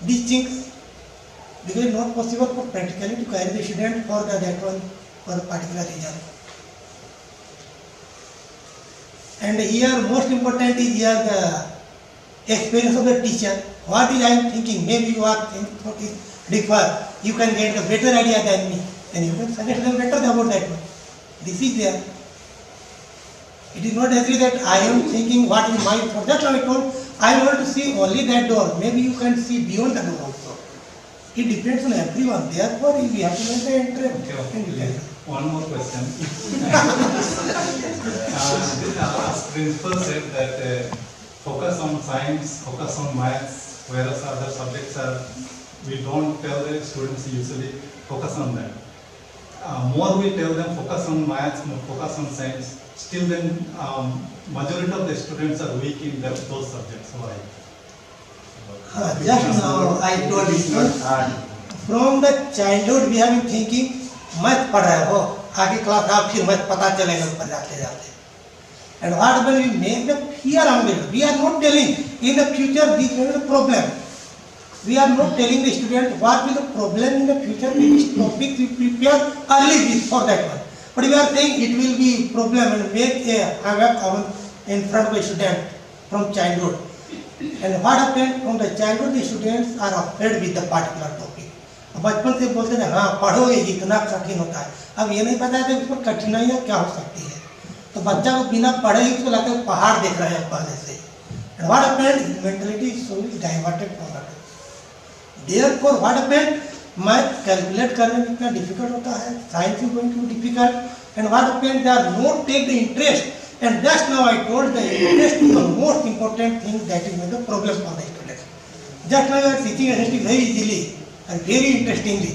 these things, because it is not possible for practically to carry the student for that one for a particular reason. And here most important is here the experience of the teacher. What is I am thinking? Maybe you are thinking what is differ. You can get a better idea than me, and you can suggest them better about that one. This is there. It is not necessary that I am thinking what is my thought. That's why I told I want to see only that door. Maybe you can see beyond the door also. It depends on everyone. Therefore, we have to make the interest. One more question. As principal said that focus on science, focus on maths, whereas other subjects are, we don't tell the students usually focus on that. More we tell them focus on maths, more focus on science. Still then majority of the students are weak in those subjects. Why? Just now I told you, from the childhood we have been thinking, मत पढ़ रहे हो, आगे class आप फिर मत पता चलेगा ऊपर जाते जाते. And what when we make the fear available, we are not telling in the future this will be the problem. We are not telling the student what will the problem in the future. Which topic we prepare early for that one. But we are saying it will be problem and make a havoc in front of the student from childhood. And what happens from the childhood, the students are afraid with the particular topic. बचपन से बोलते हैं हाँ पढ़ोगे इतना कठिन होता है. अब ये नहीं पता है कि उसमें कठिनाइयाँ क्या हो सकती है. तो बच्चा को बिना पढ़े ही उसको लगता है पहाड़ देख रहे हैं पहले से. And what happened? Mentality is so diverted from that. Therefore, what happened? Math calculate करने में इतना डिफिकल्ट होता है. Science is going to difficult. And what happened? They are not take the interest. And just now I told the interest is the most important thing that is the problem for the students. Just now you are teaching history very easily and very interestingly.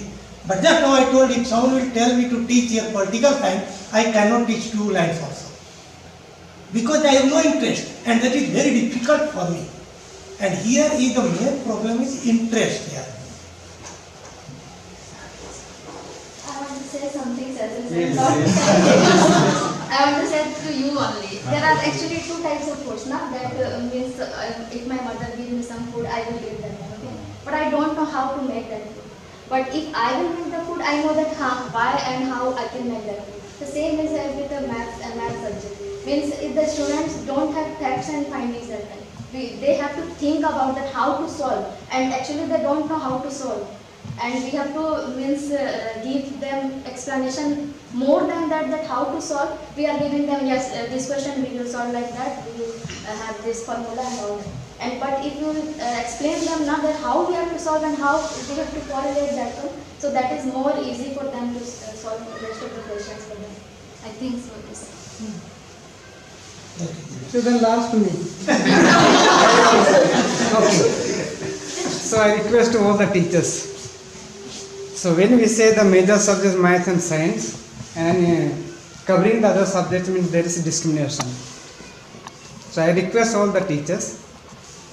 But just now I told if someone will tell me to teach here political science, I cannot teach 2 lines also. Because I have no interest and that is very difficult for me. And here is the main problem is interest here. I want to say something, sir. I want to say to you only. There are actually 2 types of foods. Now that means if my mother gives me some food, I will give them. Okay? But I don't know how to make that food. But if I will make the food, I know that why and how I can make that food. The same is with the math and math subject. Means if the students don't have facts and findings at time, they have to think about that how to solve, and actually they don't know how to solve. And we have to give them explanation more than that how to solve. We are giving them yes this question we will solve like that. We will have this formula and all that. And but if you explain them now that how we have to solve and how they have to correlate that one, so that is more easy for them to solve the rest of the questions for them. I think so. Yes. So then last me. Okay. So I request all the teachers. So when we say the major subjects math and science and covering the other subjects means there is discrimination. So I request all the teachers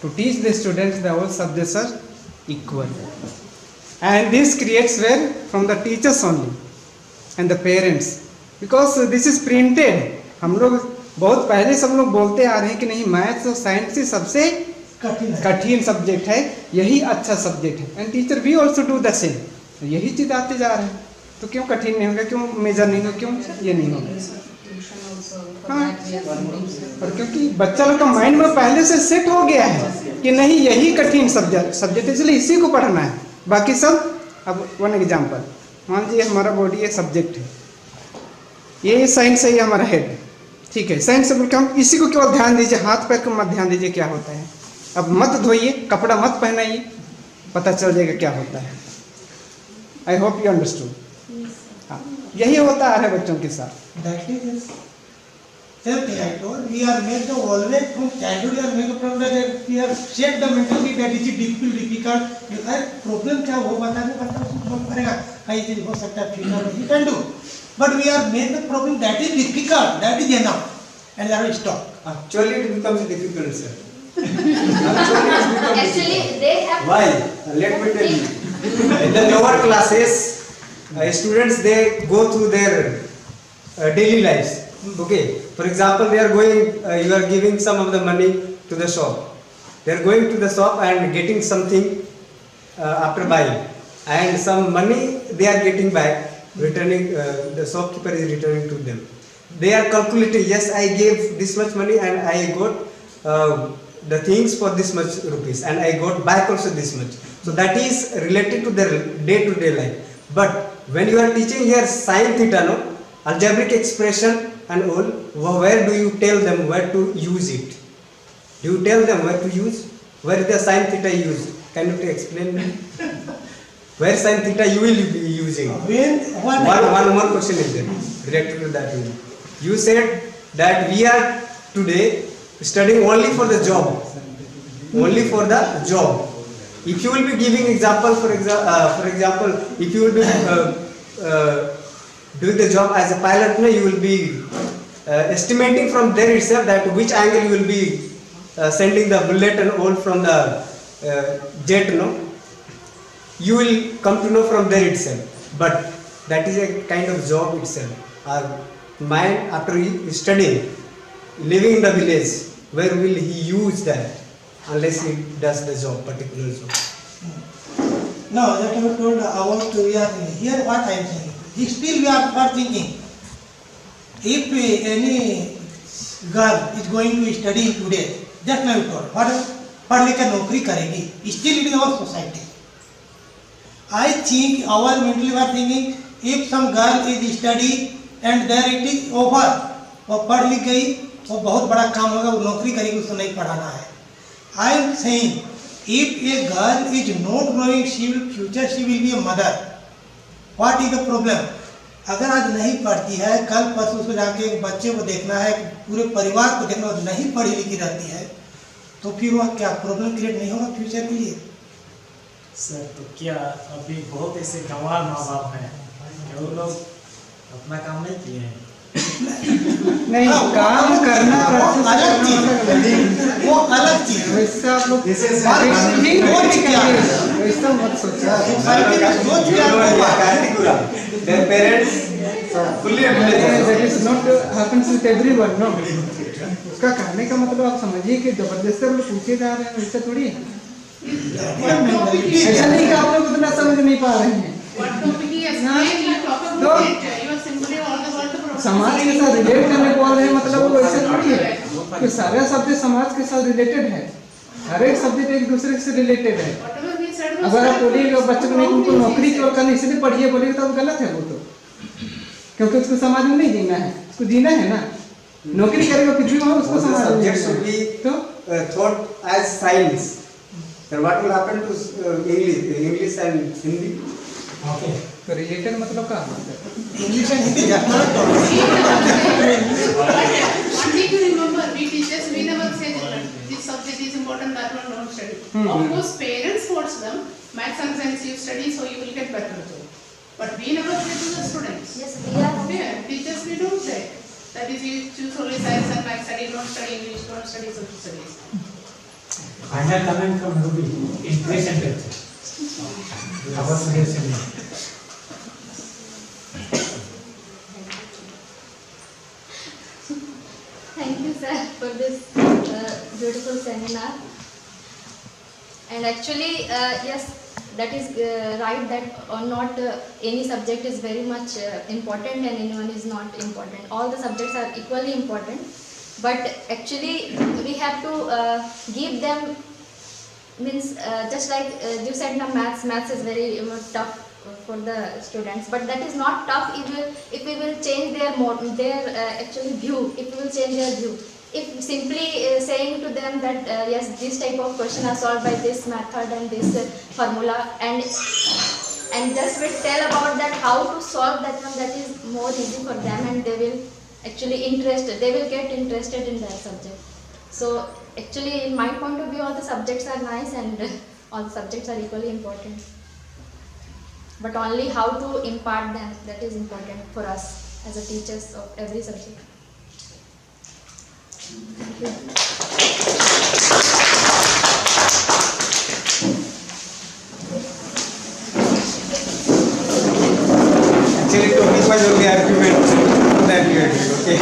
to teach the students that all subjects are equal. And this creates where? From the teachers only and the parents. Because this is printed. हम लोग बहुत पहले सब लोग बोलते आ रहे हैं कि नहीं मैथ्स और साइंस ही सबसे कठिन सब्जेक्ट है, यही अच्छा सब्जेक्ट है. एंड टीचर भी ऑल्सो डू द सेम. यही चीज आते जा रहे हैं. तो क्यों कठिन नहीं होगा, क्यों मेजर नहीं होगा, क्यों ये नहीं होगा? हाँ, और क्योंकि बच्चा लोग का माइंड में पहले से सेट हो गया है कि नहीं यही कठिन सब्जेक्ट इसलिए इसी को पढ़ना है, बाकी सब. अब वन एग्जाम्पल मान लीजिए हमारा बॉडी एक सब्जेक्ट है, ये साइंस है, ये हमारा हेड. ठीक है, साइंस से बोल के हम इसी को केवल ध्यान दीजिए, हाथ पैर को मत ध्यान दीजिए क्या होता है. अब मत धोइए, कपड़ा मत पहनाइए, पता चल जाएगा क्या होता है. I hope you understood. हाँ, यही होता है बच्चों के साथ. That is same thing I told. We are made the always from childhood. We are made the problem that we have shaped the mentality that is difficult. अरे problem क्या वो बताने पड़ता है, उसको solve करेगा. कई चीज हो सकता है future में you can do. But we are made the problem that is difficult. That is enough. And that will stop. Actually it becomes difficult, sir. Actually, they have. Why? Let me tell you. In the lower classes, students they go through their daily lives. Okay. For example, they are going. You are giving some of the money to the shop. They are going to the shop and getting something after buying, and some money they are getting back. Returning, the shopkeeper is returning to them. They are calculating. Yes, I gave this much money and I got the things for this much rupees, and I got back also this much. So that is related to their day-to-day life. But when you are teaching here sin theta, no, algebraic expression and all, where do you tell them where to use it? Do you tell them where to use? Where is the sin theta used? Can you explain me? Where sin theta you will be using? One question is there related to that. You said that we are today studying only for the job. Only for the job. If you will be giving example, for example, if you will be doing the job as a pilot, you will be estimating from there itself that which angle you will be sending the bullet and all from the jet, no? You will come to know from there itself. But that is a kind of job itself. Our mind after studying, living in the village, where will he use that unless he does the job, particular job? No, that I told about we are here. What I am saying. Still we are thinking. If any girl is going to study today, just now you told, what पढ़ लिख नौकरी करेगी, still it is our society. I think our mentally we are thinking, if some girl is study and there it is over, वो पढ़ लिख गई, वो बहुत बड़ा काम होगा, वो नौकरी करेगी, उसको नहीं पढ़ाना है. I am saying, if a girl is not growing, she will future she will be a mother. What is the problem? अगर आज नहीं पढ़ती है, कल परसों उसको जाके बच्चे को देखना है, पूरे परिवार को देखना, नहीं पढ़ी लिखी रहती है, तो फिर वह क्या प्रॉब्लम क्रिएट नहीं होगा फ्यूचर के लिए? सर, तो क्या अभी बहुत ऐसे गंवार माँ बाप हैं कि वो लोग अपना काम नहीं किए हैं? नहीं, काम करना अलग चीज, वो अलग चीज. वैसे आप लोग वैसा मत सोचो. Their parents fully that is not happens with everyone, no. उसका कहने का मतलब आप समझिए कि जबरदस्ती लोग पूछे जा रहे हैं, वैसा थोड़ी है. ऐसा नहीं कि आप लोग उतना समझ नहीं पा रहे हैं. तो समाज के साथ रिलेट करने बोल रहे हैं, मतलब वो वैसे थोड़ी है कि सारे सब्जेक्ट समाज के साथ रिलेटेड है. हर एक सब्जेक्ट एक दूसरे से रिलेटेड है. अगर आप बोलिएगा बच्चों को नहीं उनको नौकरी क्यों करना इसलिए पढ़िए बोलिए तो गलत है वो तो, क्योंकि उसको समाज में नहीं जीना है, उसको जीना है ना. नौकरी करेगा फिर भी वहाँ उसको समाज में तो thought as science, then what will happen to English and Hindi? Okay. तो रिलेटेड मतलब क्या होता है? English and Hindi जानना तो One thing to remember, we teachers, we never say that this subject is important, that one don't study. Of course, parents force them, maths and science you study, so you will get better too. But we never say to the students. Yes, we are. Yeah, teachers we don't say. That is, you choose only science and maths study, don't study English, don't study social studies. Final comment from Ruby in present lecture. Our suggestion. Thank you, sir, for this beautiful seminar. And actually, yes, that is right that or not any subject is very much important and anyone is not important. All the subjects are equally important, but actually we have to give them, means just like you said, now maths is very tough for the students, but that is not tough if we will change their actually view, if we will change their view. If simply saying to them that yes, this type of question are solved by this method and this formula, and just will tell about that how to solve that one, that is more easy for them, and they will actually they will get interested in that subject. So actually, in my point of view, all the subjects are nice and all the subjects are equally important. But only how to impart them, that is important for us as a teachers of every subject. Thank you. Actually, topic was only argument that you agree, okay?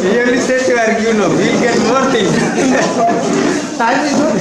We only said to argue, no, we'll get more things. Time is not